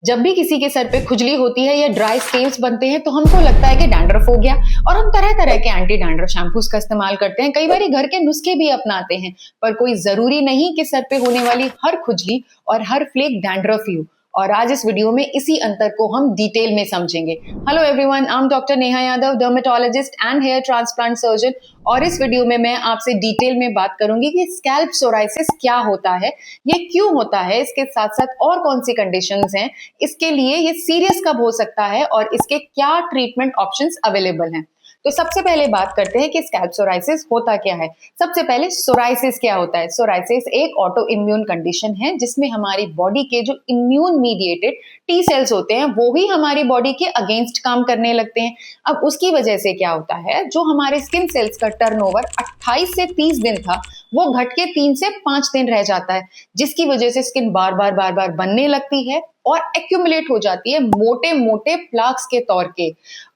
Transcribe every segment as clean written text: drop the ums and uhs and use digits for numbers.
जब भी किसी के सर पे खुजली होती है या ड्राई स्केल्स बनते हैं तो हमको लगता है कि डैंड्रफ हो गया और हम तरह तरह के एंटी डैंड्रफ शैम्पूज का इस्तेमाल करते हैं। कई बार घर के नुस्खे भी अपनाते हैं, पर कोई जरूरी नहीं कि सर पे होने वाली हर खुजली और हर फ्लेक डैंड्रफ ही हो। और आज इस वीडियो में इसी अंतर को हम डिटेल में समझेंगे। Hello everyone, I am doctor Neha Yadav, dermatologist and hair transplant surgeon. और इस वीडियो में मैं आपसे डिटेल में बात करूंगी कि स्कैल्प सोराइसिस क्या होता है, ये क्यों होता है, इसके साथ साथ और कौन सी कंडीशंस हैं, इसके लिए ये सीरियस कब हो सकता है और इसके क्या ट्रीटमेंट ऑप्शंस अवेलेबल हैं। तो सबसे पहले बात करते हैं कि स्कैल्प सोराइसिस होता क्या है। सबसे पहले सोराइसिस क्या होता है। सोराइसिस एक ऑटो इम्यून कंडीशन है जिसमें हमारी बॉडी के जो इम्यून मीडिएटेड टी सेल्स होते हैं वो ही हमारी बॉडी के अगेंस्ट काम करने लगते हैं। अब उसकी वजह से क्या होता है, जो हमारे स्किन सेल्स का टर्नओवर 28 से 30 दिन था वो घट के 3 से 5 दिन रह जाता है, जिसकी वजह से स्किन बार बार बनने लगती है और एक्यूमुलेट हो जाती है मोटे मोटे प्लाक्स के तौर के,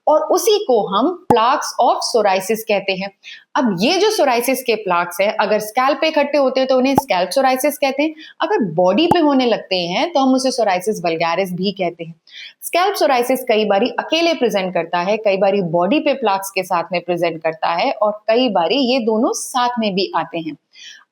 और उसी को हम प्लाक्स ऑफ सोराइसिस कहते हैं। अब ये जो सोराइसिस के प्लाक्स है, अगर स्कैल्प पे इकट्ठे होते हैं तो उन्हें स्कैल्प सोराइसिस कहते हैं। अगर बॉडी पे होने लगते हैं तो हम उसे सोराइसिस वल्गैरिस भी कहते हैं। स्कैल्प सोराइसिस कई बारी अकेले प्रेजेंट करता है, कई बारी बॉडी पे प्लाक्स के साथ में प्रेजेंट करता है और कई बारी ये दोनों साथ में भी आते हैं।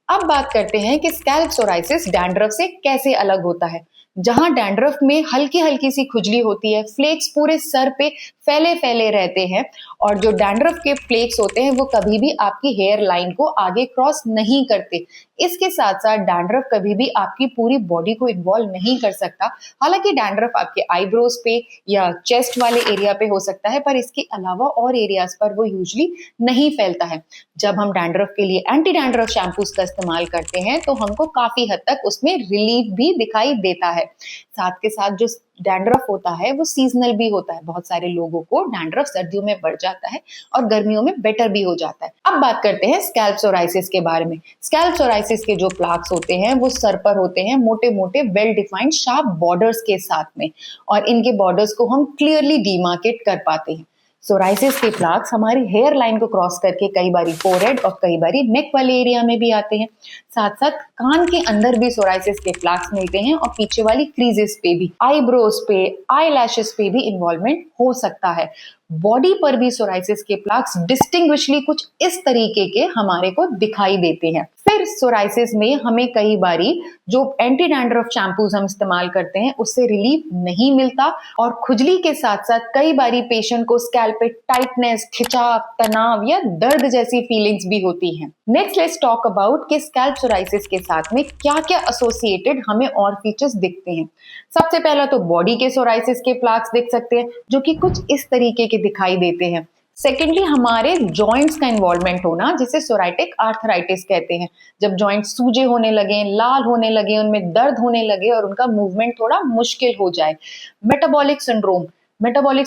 अब बात करते हैं कि स्कैल्प सोराइसिस डैंड्रफ से कैसे अलग होता है। जहां डैंड्रफ में हल्की हल्की सी खुजली होती है, फ्लेक्स पूरे सर पे फैले फैले रहते हैं, और जो डैंड्रफ के फ्लेक्स होते हैं वो कभी भी आपकी हेयर लाइन को आगे क्रॉस नहीं करते। इसके साथ साथ डैंड्रफ कभी भी आपकी पूरी बॉडी को इन्वॉल्व नहीं कर सकता। हालांकि डैंड्रफ आपके आईब्रोज पे या चेस्ट वाले एरिया पे हो सकता है, पर इसके अलावा और एरियाज पर वो यूजली नहीं फैलता है। जब हम डैंड्रफ के लिए एंटी डैंड्रफ शैम्पूज का इस्तेमाल करते हैं तो हमको काफी हद तक उसमें रिलीफ भी दिखाई देता है। साथ के साथ जो डैंड्रफ होता है वो सीजनल भी होता है। बहुत सारे लोगों को डैंड्रफ सर्दियों में बढ़ जाता है और गर्मियों में बेटर भी हो जाता है। अब बात करते हैं स्कैल्प सोराइसिस के बारे में। स्कैल्प सोराइसिस के जो प्लाक्स होते हैं वो सर पर होते हैं मोटे मोटे वेल डिफाइंड शार्प बॉर्डर्स के साथ में, और इनके बॉर्डर्स को हम क्लियरली डिमार्केट कर पाते हैं। सोराइसिस के प्लाक्स हमारी हेयर लाइन को क्रॉस करके कई बारी फोरहेड और कई बारी नेक वाले एरिया में भी आते हैं। साथ साथ कान के अंदर भी सोराइसिस के प्लाक्स मिलते हैं और पीछे वाली क्रीजेस पे भी, आईब्रोज पे, आई लैशेस पे भी इन्वॉल्वमेंट हो सकता है। बॉडी पर भी सोराइसिस के प्लाक्स डिस्टिंग्विशली कुछ इस तरीके के हमारे को दिखाई देते हैं। फिर सोराइसिस में हमें कई बारी जो एंटी डैंड्रफ शैम्पूज हम इस्तेमाल करते हैं उससे रिलीफ नहीं मिलता, और खुजली के साथ साथ कई बारी पेशेंट को स्कैल्प पे टाइटनेस, खिंचाव, तनाव या दर्द जैसी फीलिंग्स भी होती हैं। नेक्स्ट लेट्स टॉक अबाउट कि स्कैल्प सोराइसिस के साथ में क्या क्या एसोसिएटेड हमें और फीचर्स दिखते हैं। सबसे पहला तो बॉडी के सोराइसिस के प्लाक्स दिख सकते हैं जो कि कुछ इस तरीके के दिखाई देते हैं। सेकेंडली हमारे जॉइंट्स का इन्वॉल्वमेंट होना, जिसे सोराइटिक आर्थराइटिस कहते हैं। जब जॉइंट्स सूजे होने लगे, लाल होने लगे, उनमें दर्द होने लगे और उनका मूवमेंट थोड़ा मुश्किल हो जाए। मेटाबॉलिक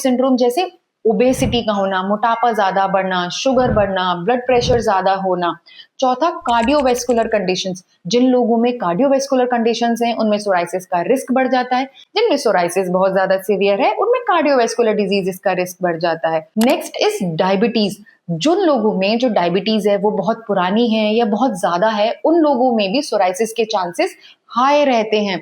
सिंड्रोम जैसे ओबेसिटी का होना, मोटापा ज्यादा बढ़ना, शुगर बढ़ना, ब्लड प्रेशर ज्यादा होना। चौथा कार्डियोवेस्कुलर कंडीशंस। जिन लोगों में कार्डियोवेस्कुलर कंडीशंस हैं उनमें सोराइसिस का रिस्क बढ़ जाता है। जिनमें सोराइसिस बहुत ज्यादा सीवियर है उनमें कार्डियोवेस्कुलर डिजीजेस का रिस्क बढ़ जाता है। Next is diabetes. जिन लोगों में जो डायबिटीज है वो बहुत पुरानी है या बहुत ज्यादा है, उन लोगों में भी सोराइसिस के चांसेस हाई रहते हैं।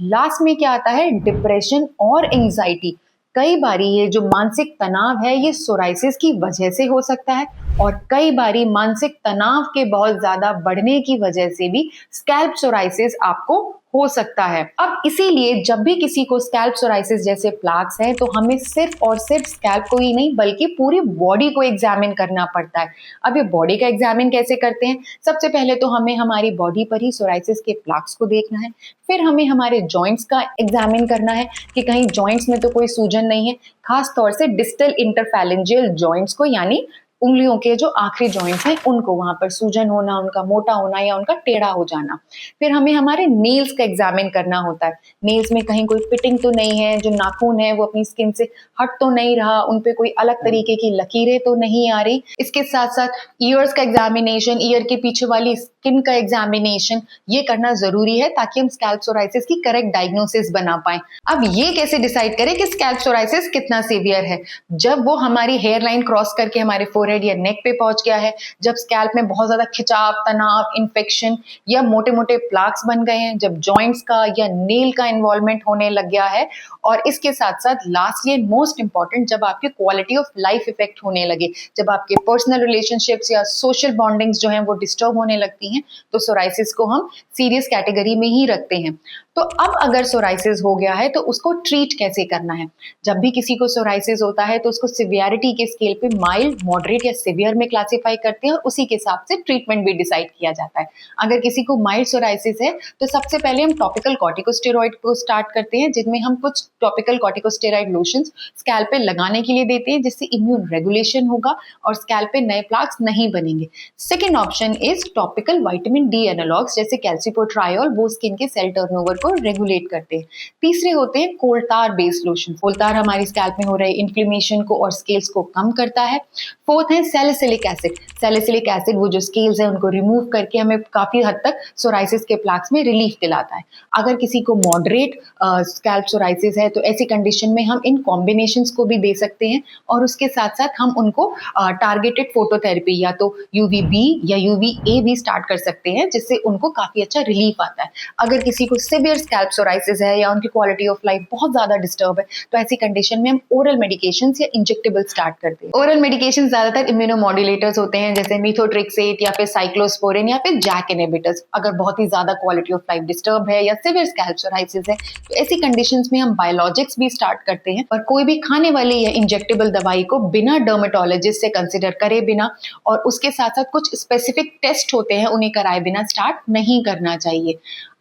लास्ट में क्या आता है, डिप्रेशन और एंजाइटी। कई बारी ये जो मानसिक तनाव है ये सोराइसिस की वजह से हो सकता है, और कई बारी मानसिक तनाव के बहुत ज्यादा बढ़ने की वजह से भी स्कैल्प सोराइसिस आपको हो सकता है। अब इसीलिए जब भी किसी को स्कैल्प सोराइसिस जैसे प्लाक्स हैं तो हमें सिर्फ और सिर्फ स्कैल्प को ही नहीं बल्कि पूरी बॉडी को एग्जामिन करना पड़ता है। अब ये बॉडी का एग्जामिन कैसे करते हैं? सबसे पहले तो हमें हमारी बॉडी पर ही सोराइसिस के प्लाक्स को देखना है। फिर हमें हमारे जॉइंट्स का एग्जामिन करना है कि कहीं जॉइंट्स में तो कोई सूजन नहीं है, खास तौर से डिस्टल इंटरफैलेंजियल जॉइंट्स को, यानी उंगलियों के जो आखिरी जॉइंट्स हैं उनको, वहां पर सूजन होना, उनका मोटा होना या उनका टेढ़ा हो जाना। फिर हमें हमारे नेल्स का एग्जामिन करना होता है। नेल्स में कहीं कोई फिटिंग तो नहीं है, जो नाखून है वो अपनी स्किन से हट तो नहीं रहा, उन पे कोई अलग तरीके की लकीरें तो नहीं आ रही। इसके साथ साथ ईयर्स का एग्जामिनेशन, ईयर के पीछे वाली स्किन का एग्जामिनेशन, ये करना जरूरी है ताकि हम स्कैल्प सोराइसिस की करेक्ट डायग्नोसिस बना पाए। अब ये कैसे डिसाइड करें कि स्कैल्प सोराइसिस कितना सीवियर है? जब वो हमारी हेयर लाइन क्रॉस करके हमारे फोरहेड या नेक पे पहुंच गया है, जब स्कैल्प में बहुत ज्यादा खिंचाव, तनाव, इन्फेक्शन या मोटे मोटे प्लाक्स बन गए हैं, जब जॉइंट्स का या नेल का इन्वॉल्वमेंट होने लग गया है, और इसके साथ साथ लास्टली एंड मोस्ट इंपॉर्टेंट, जब आपकी क्वालिटी ऑफ लाइफ इफेक्ट होने लगे, जब आपके पर्सनल रिलेशनशिप्स या सोशल बॉन्डिंग्स जो हैं वो डिस्टर्ब होने लगती हैं, तो सोराइसिस को हम सीरियस कैटेगरी में ही रखते हैं। तो अब अगर सोराइसिस हो गया है तो उसको ट्रीट कैसे करना है? जब भी किसी को सोराइसिस होता है तो उसको सिवियरिटी के स्केल पे माइल्ड, मॉडरेट या सिवियर में क्लासिफाई करते हैं और उसी के हिसाब से ट्रीटमेंट भी डिसाइड किया जाता है। अगर किसी को माइल्ड सोराइसिस है तो सबसे पहले हम टॉपिकल कॉर्टिकोस्टेरॉइड को स्टार्ट करते हैं, जिनमें हम कुछ टॉपिकल कॉर्टिकोस्टेरॉइड लोशंस स्कैल्प पे लगाने के लिए देते हैं, जिससे इम्यून रेगुलेशन होगा और स्कैल्प पे नए प्लाक्स नहीं बनेंगे। Second option is topical vitamin D analogues जैसे कैल्सिपोट्रायोल, वो स्किन के सेल टर्नओवर को रेगुलेट करते हैं। तीसरे होते हैं कोलतार बेस्ड लोशन। कोलतार हमारी स्कैल्प में हो रहे इन्फ्लेमेशन को और स्केल्स को कम करता है। फोर्थ है सैलिसिलिक एसिड। सैलिसिलिक एसिड वो जो स्केल्स है उनको रिमूव करके हमें काफी हद तक सोराइसिस के प्लाक्स में रिलीफ दिलाता है। अगर किसी को मॉडरेट स्कैल्प सोराइसिस है तो ऐसी कंडीशन में हम इन कॉम्बिनेशंस को भी दे सकते हैं और उसके साथ साथ हम उनको टारगेटेड फोटोथेरेपी या तो यूवीबी या यूवीए भी स्टार्ट कर सकते हैं, जिससे उनको काफी अच्छा रिलीफ आता है। अगर किसी को सिवियर स्कैल्प सोराइसिस है या उनकी क्वालिटी ऑफ लाइफ बहुत ज्यादा डिस्टर्ब है तो ऐसी कंडीशन में हम ओरल मेडिकेशंस या इंजेक्टेबल स्टार्ट करते हैं। ओरल मेडिकेशन ज्यादातर इम्यूनोमॉड्यूलेटर्स होते हैं जैसे मिथोट्रिक्सेट या फिर साइक्लोस्पोरिन या फिर जैक इनहिबिटर्स। अगर बहुत ही ज्यादा क्वालिटी ऑफ लाइफ डिस्टर्ब है या सिवियर स्कैल्प सोराइसिस है तो ऐसी कंडीशंस में हम बायोलॉजिक्स भी स्टार्ट करते हैं, पर कोई भी खाने वाली या इंजेक्टेबल दवाई को बिना डर्मेटोलॉजिस्ट से कंसिडर करे बिना और उसके साथ साथ कुछ स्पेसिफिक टेस्ट होते हैं उन्हें कराए बिना स्टार्ट नहीं करना चाहिए।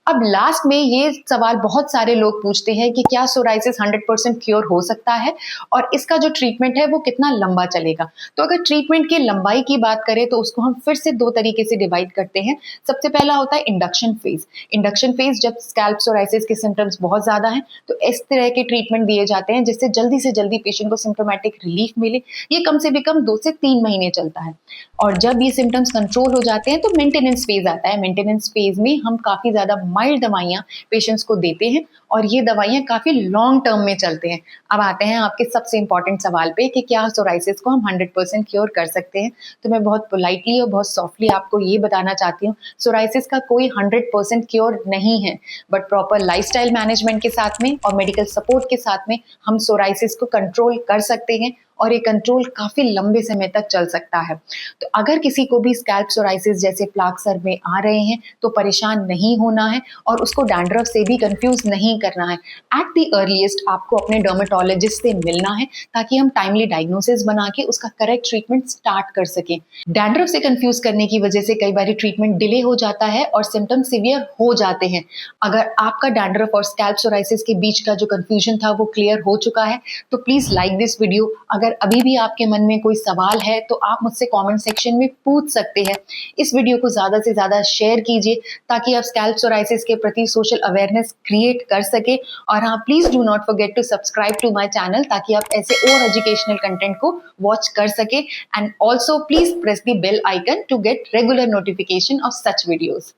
अब लास्ट में ये सवाल बहुत सारे लोग पूछते हैं कि क्या सोराइसिस 100% क्योर हो सकता है और इसका जो ट्रीटमेंट है वो कितना लंबा चलेगा। तो अगर ट्रीटमेंट की लंबाई की बात करें तो उसको हम फिर से दो तरीके से डिवाइड करते हैं। सबसे पहला होता है इंडक्शन फेज। इंडक्शन फेज जब स्कैल्प सोराइसिस के सिम्टम्स बहुत ज्यादा हैं तो इस तरह के ट्रीटमेंट दिए जाते हैं जिससे जल्दी से जल्दी पेशेंट को सिम्टोमेटिक रिलीफ मिले। ये कम से कम 2 से 3 महीने चलता है और जब ये सिम्टम्स कंट्रोल हो जाते हैं तो मेंटेनेंस फेज आता है। मेंटेनेंस फेज में हम काफी ज्यादा माइल्ड दवाइयां पेशेंट्स को देते हैं और ये दवाइयां काफी लॉन्ग टर्म में चलते हैं। अब आते हैं आपके सबसे इंपॉर्टेंट सवाल पे कि क्या सोराइसिस को हम 100% क्योर कर सकते हैं। तो मैं बहुत पोलाइटली और बहुत सॉफ्टली आपको ये बताना चाहती हूँ, सोराइसिस का कोई 100% क्योर नहीं है, बट प्रॉपर लाइफस्टाइल मैनेजमेंट के साथ में और मेडिकल सपोर्ट के साथ में हम सोराइसिस को कंट्रोल कर सकते हैं और ये कंट्रोल काफी लंबे समय तक चल सकता है। तो अगर किसी को भी स्कैल्प सोराइसिस जैसे प्लाक सर में आ रहे हैं तो परेशान नहीं होना है और उसको डैंड्रफ से भी कंफ्यूज नहीं करना है। एट द अर्लीस्ट आपको अपने डर्मेटोलॉजिस्ट से मिलना है ताकि हम टाइमली डायग्नोसिस बना के उसका करेक्ट ट्रीटमेंट स्टार्ट कर सकें। डैंड्रफ से कंफ्यूज करने की वजह से कई बार ट्रीटमेंट डिले हो जाता है और सिम्टम सिवियर हो जाते हैं। अगर आपका डैंड्रफ और स्कैल्प सोराइसिस के बीच का जो कंफ्यूजन था वो क्लियर हो चुका है तो प्लीज लाइक दिस वीडियो। अगर अभी भी आपके मन में कोई सवाल है तो आप मुझसे कमेंट सेक्शन में पूछ सकते हैं। इस वीडियो को ज्यादा से ज्यादा शेयर कीजिए ताकि आप स्कैल्प सोराइसिस के प्रति सोशल अवेयरनेस क्रिएट कर सके। और हाँ, please do not forget to subscribe to my channel ताकि आप ऐसे और एजुकेशनल कंटेंट को वॉच कर सके। And also please press the bell icon to get regular notification of such videos.